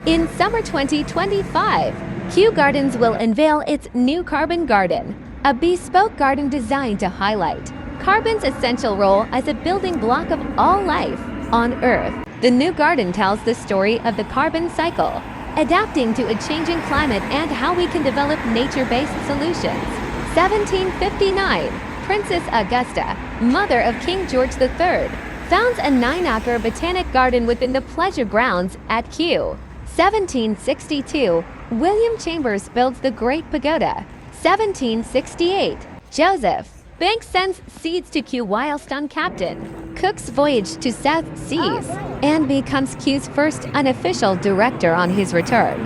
In summer 2025, Kew Gardens will unveil its new Carbon Garden, a bespoke garden designed to highlight carbon's essential role as a building block of all life on Earth. The new garden tells the story of the carbon cycle, adapting to a changing climate and how we can develop nature-based solutions. 1759, Princess Augusta, mother of King George III, founds a 9-acre botanic garden within the pleasure grounds at Kew. 1762, William Chambers builds the Great Pagoda. 1768, Joseph Banks sends seeds to Kew whilst on Captain Cook's voyage to South Seas and becomes Kew's first unofficial director on his return.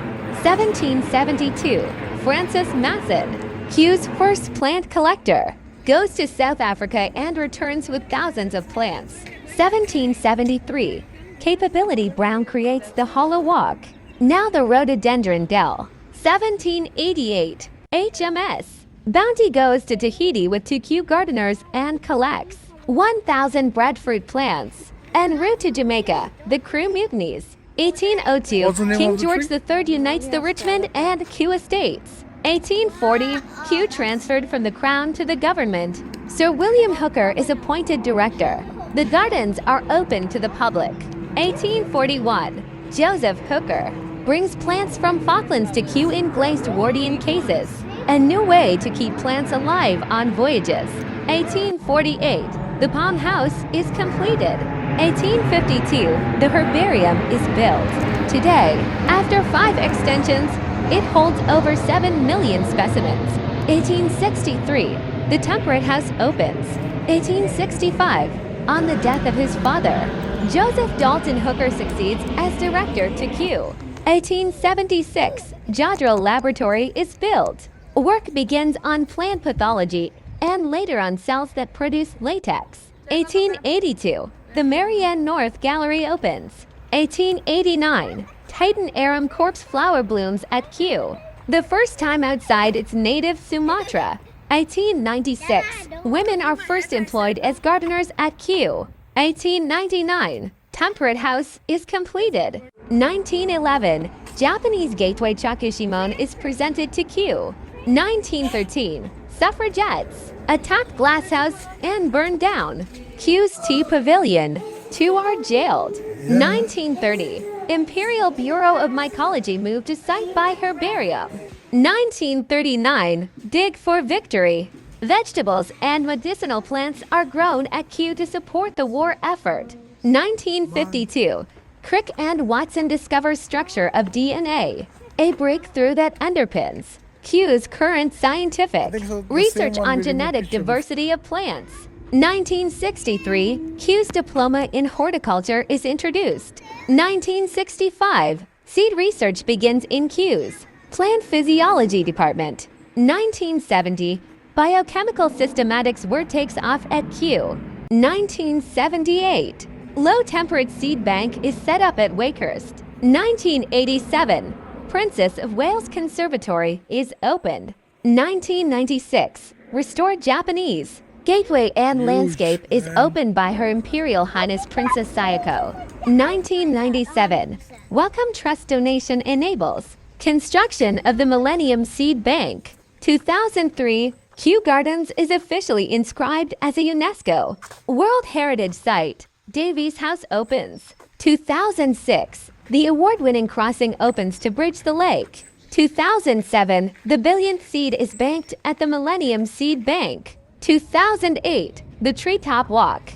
1772, Francis Masson, Kew's first plant collector, goes to South Africa and returns with thousands of plants. 1773, Capability Brown creates the Hollow Walk, now the Rhododendron Dell. 1788, HMS Bounty goes to Tahiti with 2 Kew gardeners and collects 1,000 breadfruit plants. En route to Jamaica, the crew mutinies. 1802, King George III unites the Richmond and Kew estates. 1840, Kew transferred from the Crown to the government. Sir William Hooker is appointed director. The gardens are open to the public. 1841, Joseph Hooker brings plants from Falklands to Kew in glazed Wardian cases, a new way to keep plants alive on voyages. 1848, the Palm House is completed. 1852, the herbarium is built. Today, after 5 extensions, it holds over 7 million specimens. 1863, the Temperate House opens. 1865, on the death of his father, Joseph Dalton Hooker succeeds as director to Kew. 1876, Jodrell Laboratory is built. Work begins on plant pathology and later on cells that produce latex. 1882, the Marianne North Gallery opens. 1889, Titan Arum corpse flower blooms at Kew, the first time outside its native Sumatra. 1896, women are first employed as gardeners at Kew. 1899, Temperate House is completed. 1911, Japanese Gateway Chakushimon is presented to Kew. 1913, suffragettes attack Glass House and burned down. Kew's Tea Pavilion, 2 are jailed. 1930, Imperial Bureau of Mycology moved to site by herbarium. 1939, Dig for Victory. Vegetables and medicinal plants are grown at Kew to support the war effort. 1952, Crick and Watson discovers structure of DNA, a breakthrough that underpins Kew's current scientific research on genetic diversity of plants. 1963, Kew's diploma in horticulture is introduced. 1965, seed research begins in Kew's plant physiology department. 1970, biochemical systematics word takes off at Kew. 1978, low temperate seed bank is set up at Wakehurst. 1987, Princess of Wales Conservatory is opened. 1996, restored Japanese Gateway and Landscape is opened by Her Imperial Highness Princess Sayako. 1997, Wellcome Trust donation enables construction of the Millennium Seed Bank. 2003, Kew Gardens is officially inscribed as a UNESCO World Heritage Site. Davies House opens. 2006, the award-winning crossing opens to bridge the lake. 2007, the billionth seed is banked at the Millennium Seed Bank. 2008, the Treetop Walk.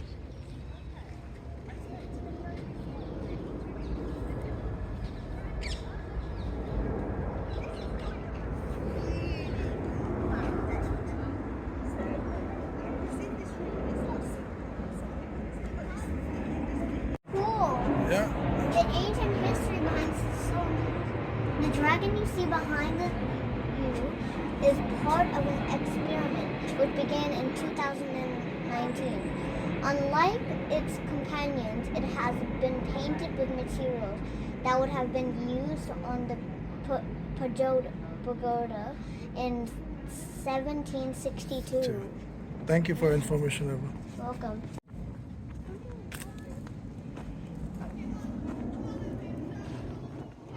Yeah. The ancient history behind Sony. The dragon you see behind you is part of an experiment which began in 2019. Unlike its companions, it has been painted with materials that would have been used on the pagoda in 1762. Thank you for information, Eva. Welcome.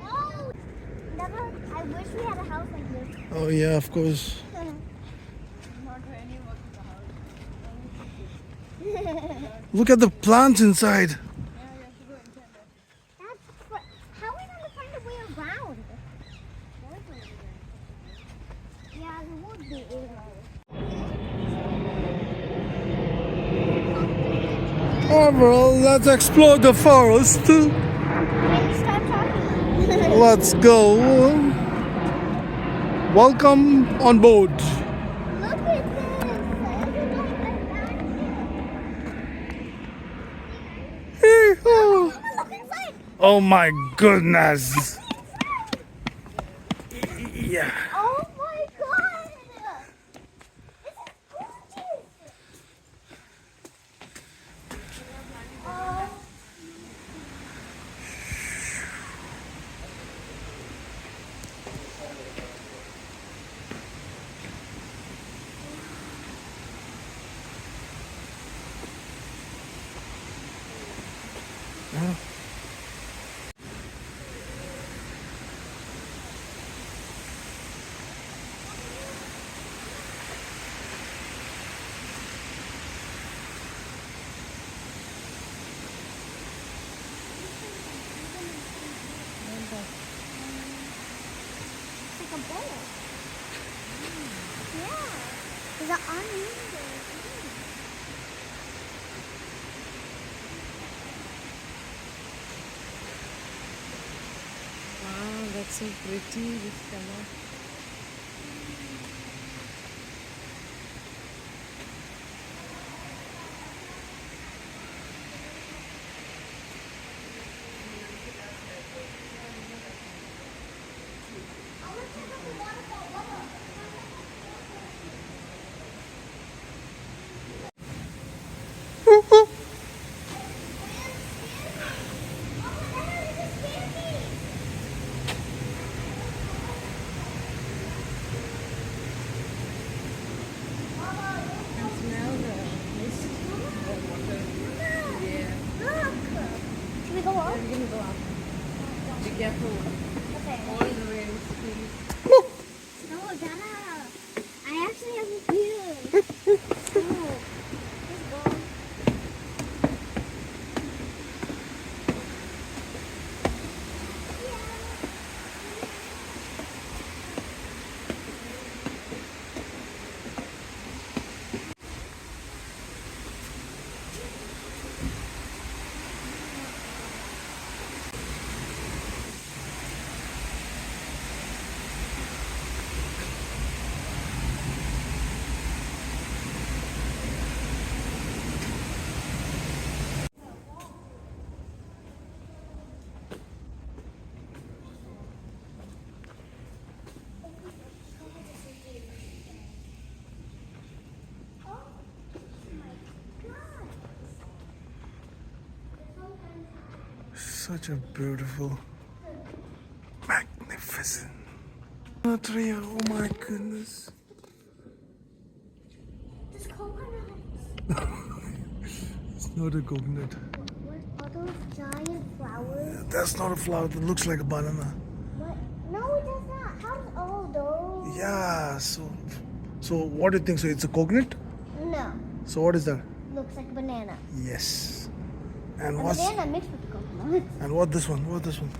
Oh! we had a house like this. Oh yeah, of course. Look at the plants inside. That's how are we gonna find a way around? Yeah, there would be. Overall, let's explore the forest. When you start talking. Let's go. Welcome on board. Look at this. Hee-haw. Look inside. Oh my goodness. Yeah. Oh my god. This is gorgeous. Oh. It's like a bowl. Yeah. There's an onion there. Wow, that's so pretty, this color. Should we go up? We're gonna go up. Be careful. Okay. All the way, please. No, Dada. I actually have a feeling. No. Let's go. Such a beautiful, magnificent tree. Oh my goodness. There's coconuts. It's not a coconut. What are those giant flowers? That's not a flower. That looks like a banana. What? No, it does not. How's all those? Yeah. So what do you think? So it's a coconut? No. So what is that? Looks like a banana. Yes. And A what's banana mixed with coconut. and what this one? What this one?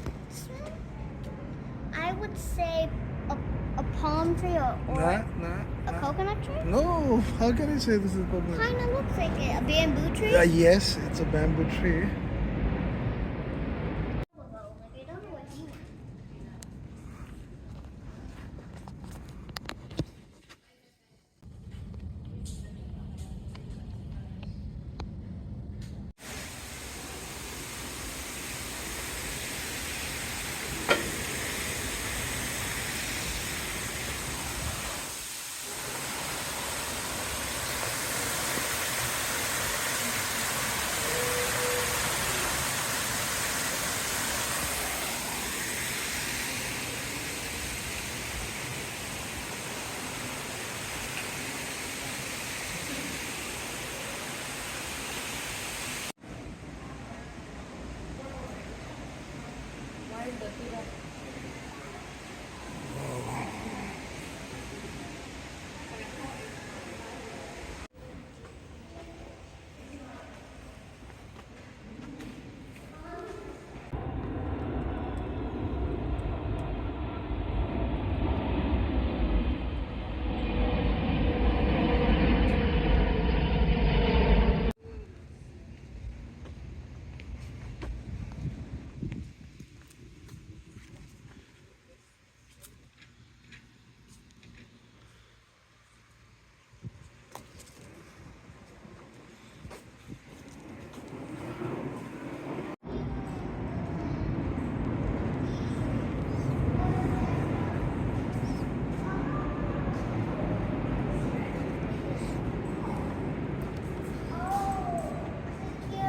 I would say a palm tree or a coconut tree. No. How can I say this is a coconut? Kind of looks like it. A bamboo tree. Yes, it's a bamboo tree.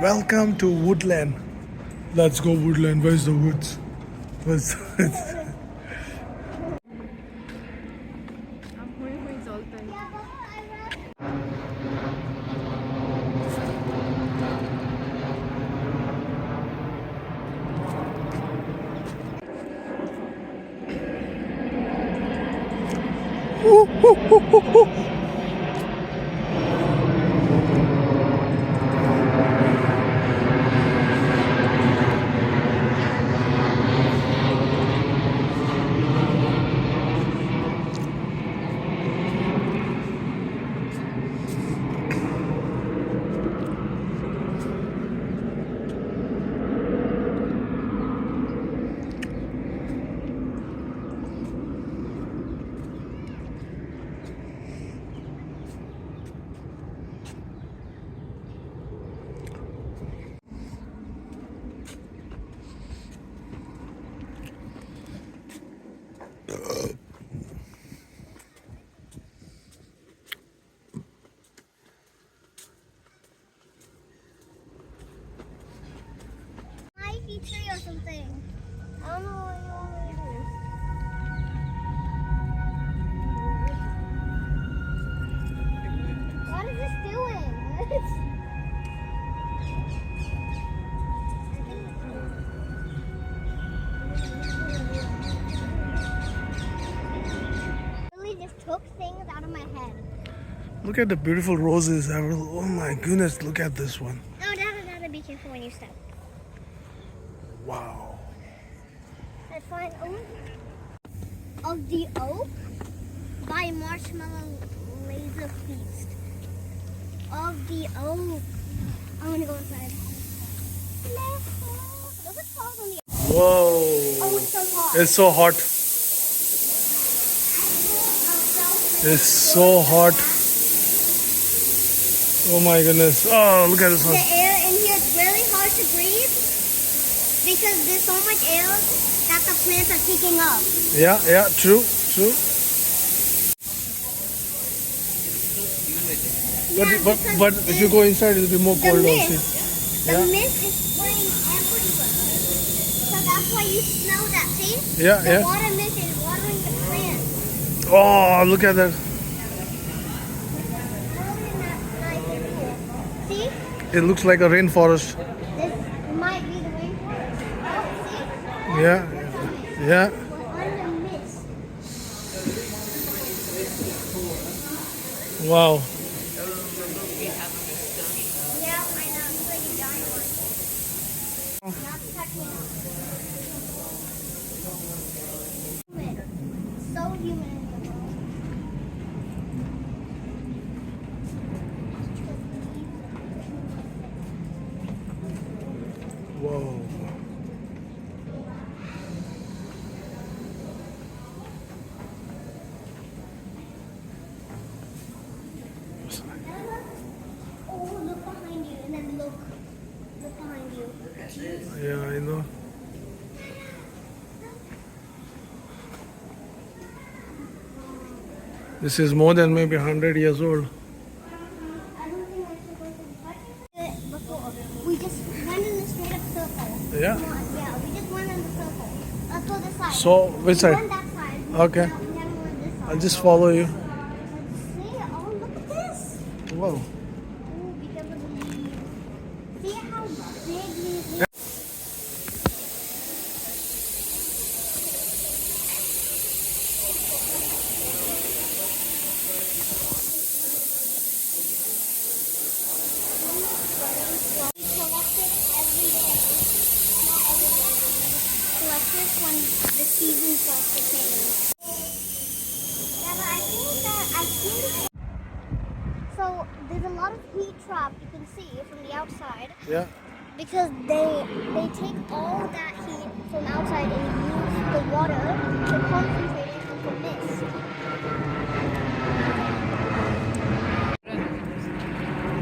Welcome to Woodland. Let's go Woodland. Where's the woods? Where's the woods? हुई चलते हैं Ivy tree or something. I don't know what you want me to do. What is this doing? Really just took things out of my head. Look at the beautiful roses. Oh my goodness, look at this one. No, Dada, be careful when you step. Wow. I find of the Oak by Marshmallow Laser Feast. Of the Oak. I'm gonna go inside. Look at falls on the Oak. Whoa. Oh, it's so hot. It's so hot. It's so hot. Oh my goodness. Oh, look at this The one. air in here is really hard to breathe because there's so much air that the plants are taking up. Yeah, yeah, true, true. But if you go inside, it'll be more The cold mist, also. the Yeah. mist is spraying everywhere. So that's why you smell that, see? Yeah, The yeah. water mist is watering the plants. Oh, look at that. Really nice and cool. See? It looks like a rainforest. This might be the rainforest. Oh, see? Yeah, yeah. We're under mist. Wow. Yeah, I know. It's like a giant one. Not touching humid. So humid in the world. Whoa. Oh, look behind you, and then look behind you. Yeah, I know. This is more than maybe 100 years old. I don't think we're supposed to touch it before. We just went in a straight up circle. Yeah. Come on, yeah, we just went in the circle. Let's go this side. So, which We side? went that side. Okay. No, we never went this side. I'll just follow you. Let's see. Oh, look at this. Whoa. Ooh, because of the leaves. See how big these leaves. We collect it every day. Not every day, but we collect it when the season starts to change. Yeah, but I think so there's a lot of heat trap you can see from the outside Yeah. because they take all that heat from outside and use the water to concentrate it into mist.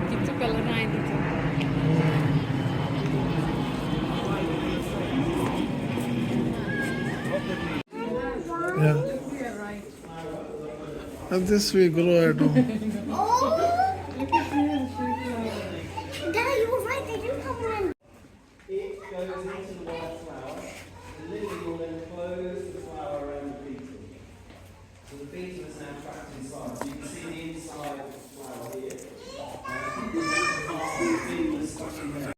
कितना colour आए दीजिए Yeah. And this we grow at home. Oh! Dad, you were right. They do come beetle is now trapped inside. So you can see the inside of the flower here. The beetle is stuck in there.